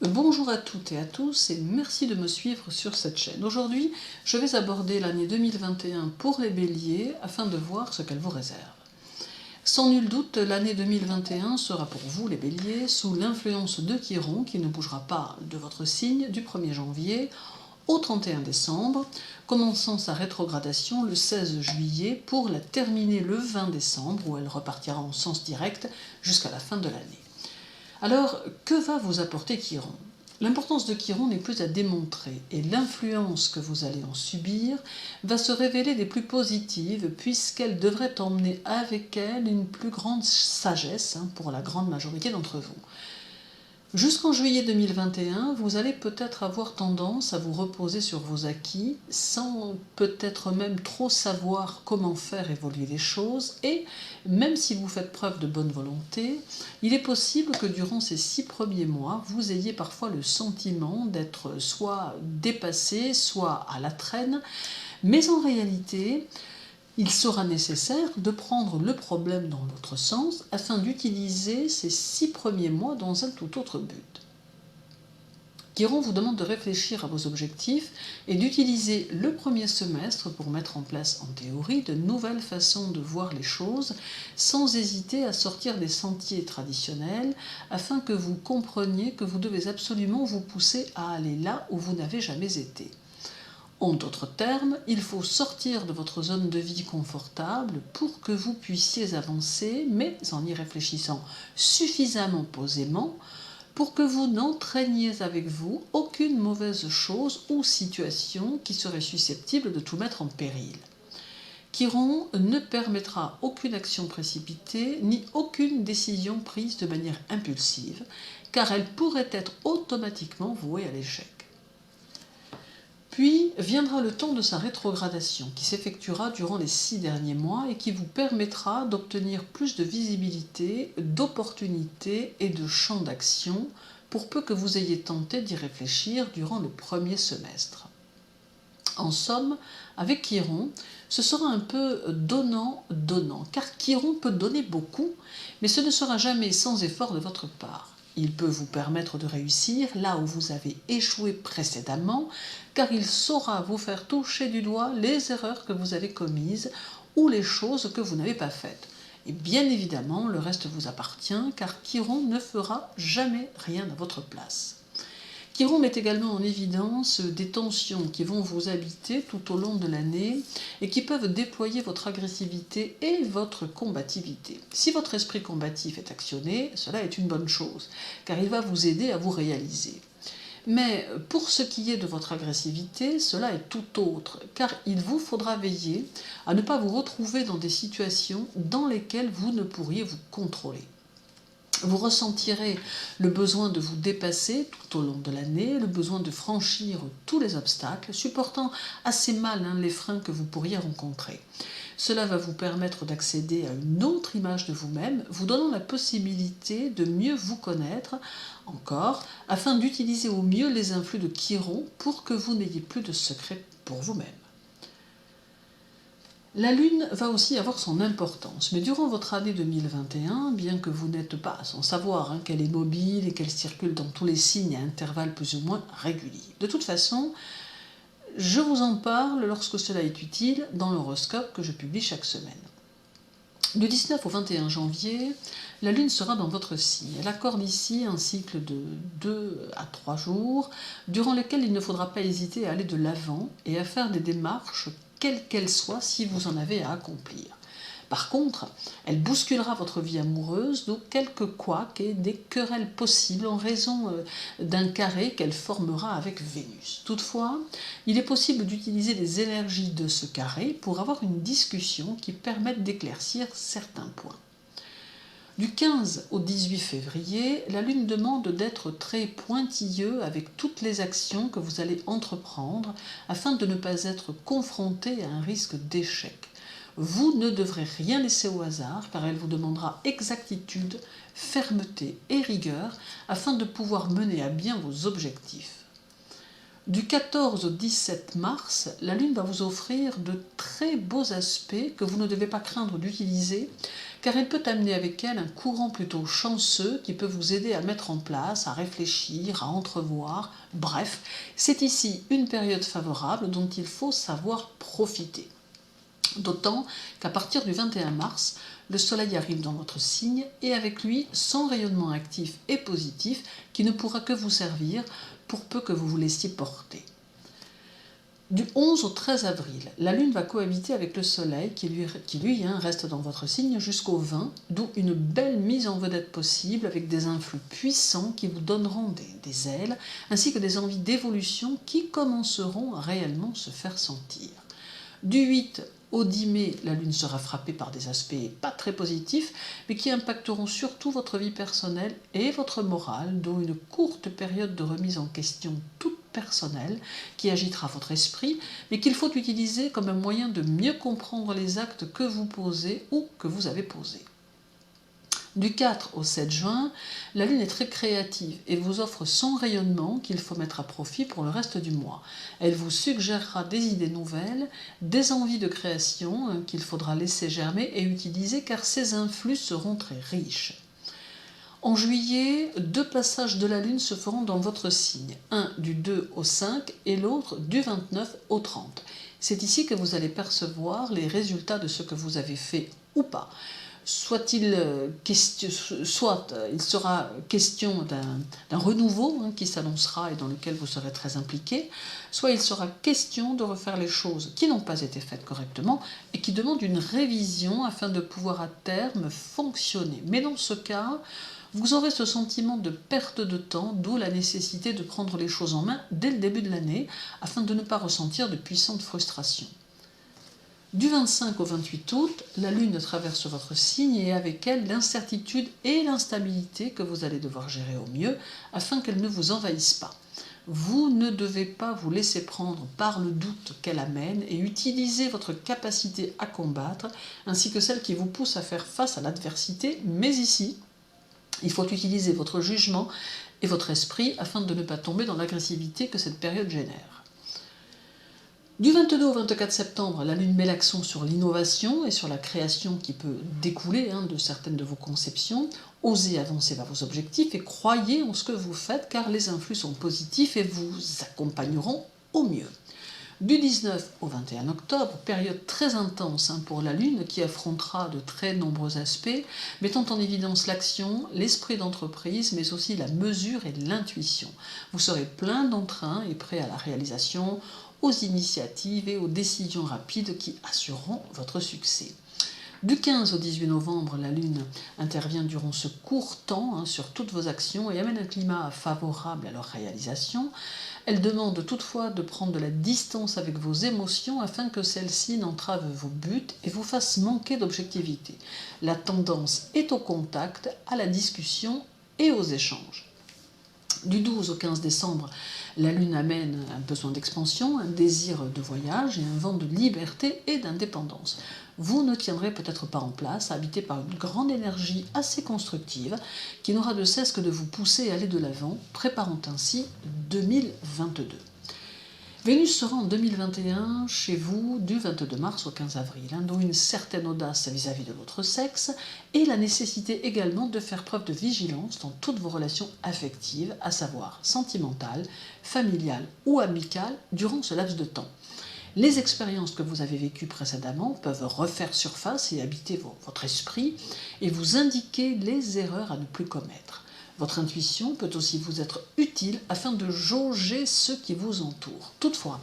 Bonjour à toutes et à tous et merci de me suivre sur cette chaîne. Aujourd'hui, je vais aborder l'année 2021 pour les béliers afin de voir ce qu'elle vous réserve. Sans nul doute, l'année 2021 sera pour vous les béliers sous l'influence de Chiron qui ne bougera pas de votre signe du 1er janvier au 31 décembre, commençant sa rétrogradation le 16 juillet pour la terminer le 20 décembre où elle repartira en sens direct jusqu'à la fin de l'année. Alors, que va vous apporter Chiron? L'importance de Chiron n'est plus à démontrer et l'influence que vous allez en subir va se révéler des plus positives puisqu'elle devrait emmener avec elle une plus grande sagesse pour la grande majorité d'entre vous. Jusqu'en juillet 2021, vous allez peut-être avoir tendance à vous reposer sur vos acquis sans peut-être même trop savoir comment faire évoluer les choses et même si vous faites preuve de bonne volonté, il est possible que durant ces 6 premiers mois, vous ayez parfois le sentiment d'être soit dépassé, soit à la traîne, mais en réalité, il sera nécessaire de prendre le problème dans l'autre sens afin d'utiliser ces 6 premiers mois dans un tout autre but. Chiron vous demande de réfléchir à vos objectifs et d'utiliser le premier semestre pour mettre en place en théorie de nouvelles façons de voir les choses sans hésiter à sortir des sentiers traditionnels afin que vous compreniez que vous devez absolument vous pousser à aller là où vous n'avez jamais été. En d'autres termes, il faut sortir de votre zone de vie confortable pour que vous puissiez avancer, mais en y réfléchissant suffisamment posément pour que vous n'entraîniez avec vous aucune mauvaise chose ou situation qui serait susceptible de tout mettre en péril. Chiron ne permettra aucune action précipitée ni aucune décision prise de manière impulsive, car elle pourrait être automatiquement vouée à l'échec. Puis viendra le temps de sa rétrogradation qui s'effectuera durant les 6 derniers mois et qui vous permettra d'obtenir plus de visibilité, d'opportunités et de champs d'action pour peu que vous ayez tenté d'y réfléchir durant le premier semestre. En somme, avec Chiron, ce sera un peu donnant-donnant, car Chiron peut donner beaucoup, mais ce ne sera jamais sans effort de votre part. Il peut vous permettre de réussir là où vous avez échoué précédemment, car il saura vous faire toucher du doigt les erreurs que vous avez commises ou les choses que vous n'avez pas faites. Et bien évidemment, le reste vous appartient, car Chiron ne fera jamais rien à votre place. Chiron met également en évidence des tensions qui vont vous habiter tout au long de l'année et qui peuvent déployer votre agressivité et votre combativité. Si votre esprit combatif est actionné, cela est une bonne chose, car il va vous aider à vous réaliser. Mais pour ce qui est de votre agressivité, cela est tout autre, car il vous faudra veiller à ne pas vous retrouver dans des situations dans lesquelles vous ne pourriez vous contrôler. Vous ressentirez le besoin de vous dépasser tout au long de l'année, le besoin de franchir tous les obstacles, supportant assez mal les freins que vous pourriez rencontrer. Cela va vous permettre d'accéder à une autre image de vous-même, vous donnant la possibilité de mieux vous connaître encore, afin d'utiliser au mieux les influx de Chiron pour que vous n'ayez plus de secrets pour vous-même. La Lune va aussi avoir son importance, mais durant votre année 2021, bien que vous n'êtes pas sans savoir qu'elle est mobile et qu'elle circule dans tous les signes à intervalles plus ou moins réguliers. De toute façon, je vous en parle lorsque cela est utile dans l'horoscope que je publie chaque semaine. Du 19 au 21 janvier, la Lune sera dans votre signe. Elle accorde ici un cycle de 2 à 3 jours, durant lesquels il ne faudra pas hésiter à aller de l'avant et à faire des démarches quelles qu'elles soient si vous en avez à accomplir. Par contre, elle bousculera votre vie amoureuse, donc quelques couacs et des querelles possibles en raison d'un carré qu'elle formera avec Vénus. Toutefois, il est possible d'utiliser les énergies de ce carré pour avoir une discussion qui permette d'éclaircir certains points. Du 15 au 18 février, la Lune demande d'être très pointilleux avec toutes les actions que vous allez entreprendre afin de ne pas être confronté à un risque d'échec. Vous ne devrez rien laisser au hasard car elle vous demandera exactitude, fermeté et rigueur afin de pouvoir mener à bien vos objectifs. Du 14 au 17 mars, la Lune va vous offrir de très beaux aspects que vous ne devez pas craindre d'utiliser car elle peut amener avec elle un courant plutôt chanceux qui peut vous aider à mettre en place, à réfléchir, à entrevoir. Bref, c'est ici une période favorable dont il faut savoir profiter. D'autant qu'à partir du 21 mars, le Soleil arrive dans votre signe et avec lui son rayonnement actif et positif qui ne pourra que vous servir pour peu que vous vous laissiez porter. Du 11 au 13 avril, la Lune va cohabiter avec le Soleil qui lui reste dans votre signe jusqu'au 20, d'où une belle mise en vedette possible avec des influx puissants qui vous donneront des ailes ainsi que des envies d'évolution qui commenceront à réellement se faire sentir. Du 8 au 10 mai, la Lune sera frappée par des aspects pas très positifs, mais qui impacteront surtout votre vie personnelle et votre morale, dont une courte période de remise en question toute personnelle qui agitera votre esprit, mais qu'il faut utiliser comme un moyen de mieux comprendre les actes que vous posez ou que vous avez posés. Du 4 au 7 juin, la Lune est très créative et vous offre son rayonnement qu'il faut mettre à profit pour le reste du mois. Elle vous suggérera des idées nouvelles, des envies de création qu'il faudra laisser germer et utiliser car ces influx seront très riches. En juillet, 2 passages de la Lune se feront dans votre signe, un du 2 au 5 et l'autre du 29 au 30. C'est ici que vous allez percevoir les résultats de ce que vous avez fait ou pas. Soit il sera question d'un renouveau qui s'annoncera et dans lequel vous serez très impliqué, soit il sera question de refaire les choses qui n'ont pas été faites correctement et qui demandent une révision afin de pouvoir à terme fonctionner. Mais dans ce cas, vous aurez ce sentiment de perte de temps, d'où la nécessité de prendre les choses en main dès le début de l'année afin de ne pas ressentir de puissantes frustrations. Du 25 au 28 août, la Lune traverse votre signe et avec elle l'incertitude et l'instabilité que vous allez devoir gérer au mieux afin qu'elle ne vous envahisse pas. Vous ne devez pas vous laisser prendre par le doute qu'elle amène et utiliser votre capacité à combattre ainsi que celle qui vous pousse à faire face à l'adversité, mais ici, il faut utiliser votre jugement et votre esprit afin de ne pas tomber dans l'agressivité que cette période génère. Du 22 au 24 septembre, la Lune met l'accent sur l'innovation et sur la création qui peut découler de certaines de vos conceptions. Osez avancer vers vos objectifs et croyez en ce que vous faites car les influx sont positifs et vous accompagneront au mieux. Du 19 au 21 octobre, période très intense pour la Lune qui affrontera de très nombreux aspects, mettant en évidence l'action, l'esprit d'entreprise, mais aussi la mesure et l'intuition. Vous serez plein d'entrain et prêt à la réalisation, aux initiatives et aux décisions rapides qui assureront votre succès. Du 15 au 18 novembre, la Lune intervient durant ce court temps sur toutes vos actions et amène un climat favorable à leur réalisation. Elle demande toutefois de prendre de la distance avec vos émotions afin que celles-ci n'entravent vos buts et vous fassent manquer d'objectivité. La tendance est au contact, à la discussion et aux échanges. Du 12 au 15 décembre, la Lune amène un besoin d'expansion, un désir de voyage et un vent de liberté et d'indépendance. Vous ne tiendrez peut-être pas en place, habité par une grande énergie assez constructive qui n'aura de cesse que de vous pousser à aller de l'avant, préparant ainsi 2022. Vénus sera en 2021 chez vous du 22 mars au 15 avril, dont une certaine audace vis-à-vis de l'autre sexe et la nécessité également de faire preuve de vigilance dans toutes vos relations affectives, à savoir sentimentales, familiales ou amicales, durant ce laps de temps. Les expériences que vous avez vécues précédemment peuvent refaire surface et habiter votre esprit et vous indiquer les erreurs à ne plus commettre. Votre intuition peut aussi vous être utile afin de jauger ce qui vous entoure. Toutefois,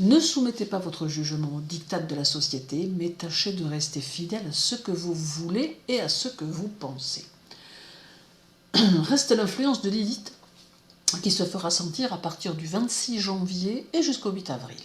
ne soumettez pas votre jugement au diktat de la société, mais tâchez de rester fidèle à ce que vous voulez et à ce que vous pensez. Reste l'influence de Lilith qui se fera sentir à partir du 26 janvier et jusqu'au 8 avril.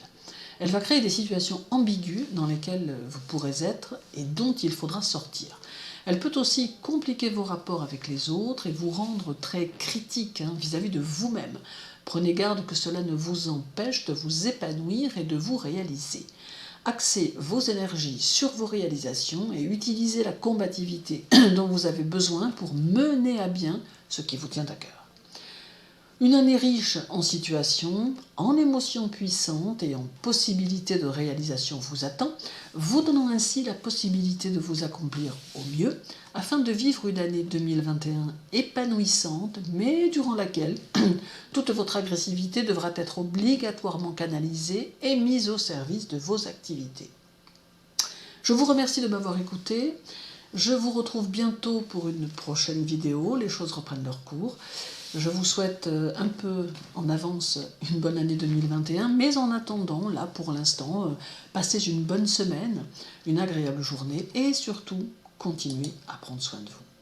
Elle va créer des situations ambiguës dans lesquelles vous pourrez être et dont il faudra sortir. Elle peut aussi compliquer vos rapports avec les autres et vous rendre très critique vis-à-vis de vous-même. Prenez garde que cela ne vous empêche de vous épanouir et de vous réaliser. Axez vos énergies sur vos réalisations et utilisez la combativité dont vous avez besoin pour mener à bien ce qui vous tient à cœur. Une année riche en situations, en émotions puissantes et en possibilités de réalisation vous attend, vous donnant ainsi la possibilité de vous accomplir au mieux afin de vivre une année 2021 épanouissante, mais durant laquelle toute votre agressivité devra être obligatoirement canalisée et mise au service de vos activités. Je vous remercie de m'avoir écouté. Je vous retrouve bientôt pour une prochaine vidéo. Les choses reprennent leur cours. Je vous souhaite un peu en avance une bonne année 2021, mais en attendant, là pour l'instant, passez une bonne semaine, une agréable journée et surtout, continuez à prendre soin de vous.